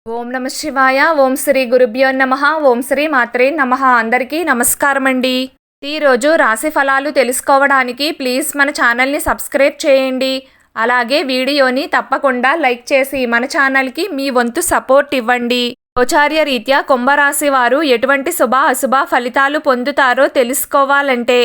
ఓం నమ శివాయ. ఓం శ్రీ గురుభ్యో నమః. ఓం శ్రీ మాత్రే నమః. అందరికీ నమస్కారం అండి. ఈరోజు రాశి ఫలాలు తెలుసుకోవడానికి ప్లీజ్ మన ఛానల్ని సబ్స్క్రైబ్ చేయండి. అలాగే వీడియోని తప్పకుండా లైక్ చేసి మన ఛానల్కి మీ వంతు సపోర్ట్ ఇవ్వండి. గోచార్య రీత్యా కుంభరాశి వారు ఎటువంటి శుభ అశుభ ఫలితాలు పొందుతారో తెలుసుకోవాలంటే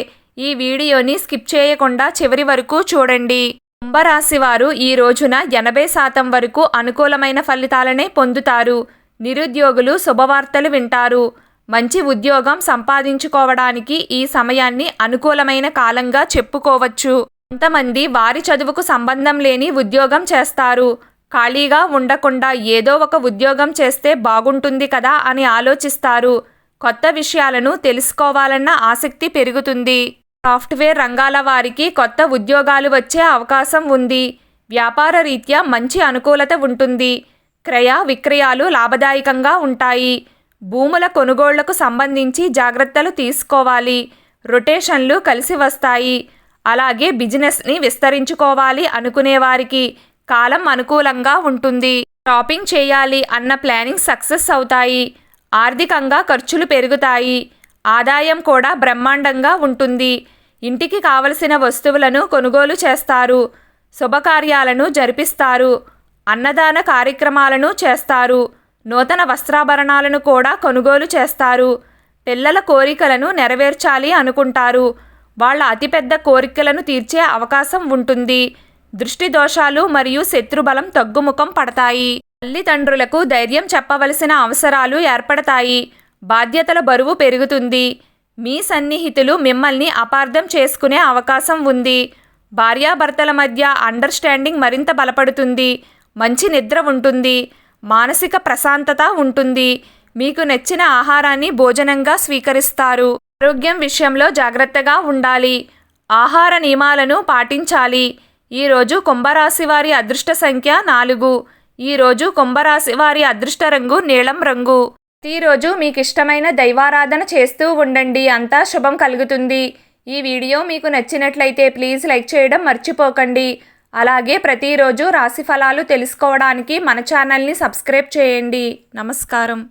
ఈ వీడియోని స్కిప్ చేయకుండా చివరి వరకు చూడండి. కుంభరాశి వారు ఈ రోజున 80% వరకు అనుకూలమైన ఫలితాలనే పొందుతారు. నిరుద్యోగులు శుభవార్తలు వింటారు. మంచి ఉద్యోగం సంపాదించుకోవడానికి ఈ సమయాన్ని అనుకూలమైన కాలంగా చెప్పుకోవచ్చు. కొంతమంది వారి చదువుకు సంబంధం లేని ఉద్యోగం చేస్తారు. ఖాళీగా ఉండకుండా ఏదో ఒక ఉద్యోగం చేస్తే బాగుంటుంది కదా అని ఆలోచిస్తారు. కొత్త విషయాలను తెలుసుకోవాలన్న ఆసక్తి పెరుగుతుంది. సాఫ్ట్వేర్ రంగాల వారికి కొత్త ఉద్యోగాలు వచ్చే అవకాశం ఉంది. వ్యాపార రీత్యా మంచి అనుకూలత ఉంటుంది. క్రయ విక్రయాలు లాభదాయకంగా ఉంటాయి. భూముల కొనుగోళ్లకు సంబంధించి జాగ్రత్తలు తీసుకోవాలి. రొటేషన్లు కలిసి వస్తాయి. అలాగే బిజినెస్ని విస్తరించుకోవాలి అనుకునేవారికి కాలం అనుకూలంగా ఉంటుంది. షాపింగ్ చేయాలి అన్న ప్లానింగ్ సక్సెస్ అవుతాయి. ఆర్థికంగా ఖర్చులు పెరుగుతాయి. ఆదాయం కూడా బ్రహ్మాండంగా ఉంటుంది. ఇంటికి కావలసిన వస్తువులను కొనుగోలు చేస్తారు. శుభకార్యాలను జరిపిస్తారు. అన్నదాన కార్యక్రమాలను చేస్తారు. నూతన వస్త్రాభరణాలను కూడా కొనుగోలు చేస్తారు. పిల్లల కోరికలను నెరవేర్చాలి అనుకుంటారు. వాళ్ళ అతిపెద్ద కోరికలను తీర్చే అవకాశం ఉంటుంది. దృష్టి దోషాలు మరియు శత్రుబలం తగ్గుముఖం పడతాయి. తల్లిదండ్రులకు ధైర్యం చెప్పవలసిన అవసరాలు ఏర్పడతాయి. బాధ్యతల బరువు పెరుగుతుంది. మీ సన్నిహితులు మిమ్మల్ని అపార్థం చేసుకునే అవకాశం ఉంది. భార్యాభర్తల మధ్య అండర్స్టాండింగ్ మరింత బలపడుతుంది. మంచి నిద్ర ఉంటుంది. మానసిక ప్రశాంతత ఉంటుంది. మీకు నచ్చిన ఆహారాన్ని భోజనంగా స్వీకరిస్తారు. ఆరోగ్యం విషయంలో జాగ్రత్తగా ఉండాలి. ఆహార నియమాలను పాటించాలి. ఈరోజు కుంభరాశి వారి అదృష్ట సంఖ్య 4. ఈరోజు కుంభరాశి వారి అదృష్ట రంగు నీలం రంగు. ప్రతిరోజు మీకు ఇష్టమైన దైవారాధన చేస్తూ ఉండండి. అంతా శుభం కలుగుతుంది. ఈ వీడియో మీకు నచ్చినట్లయితే ప్లీజ్ లైక్ చేయడం మర్చిపోకండి. అలాగే ప్రతిరోజు రాశి ఫలాలు తెలుసుకోవడానికి మన ఛానల్ని సబ్స్క్రైబ్ చేయండి. నమస్కారం.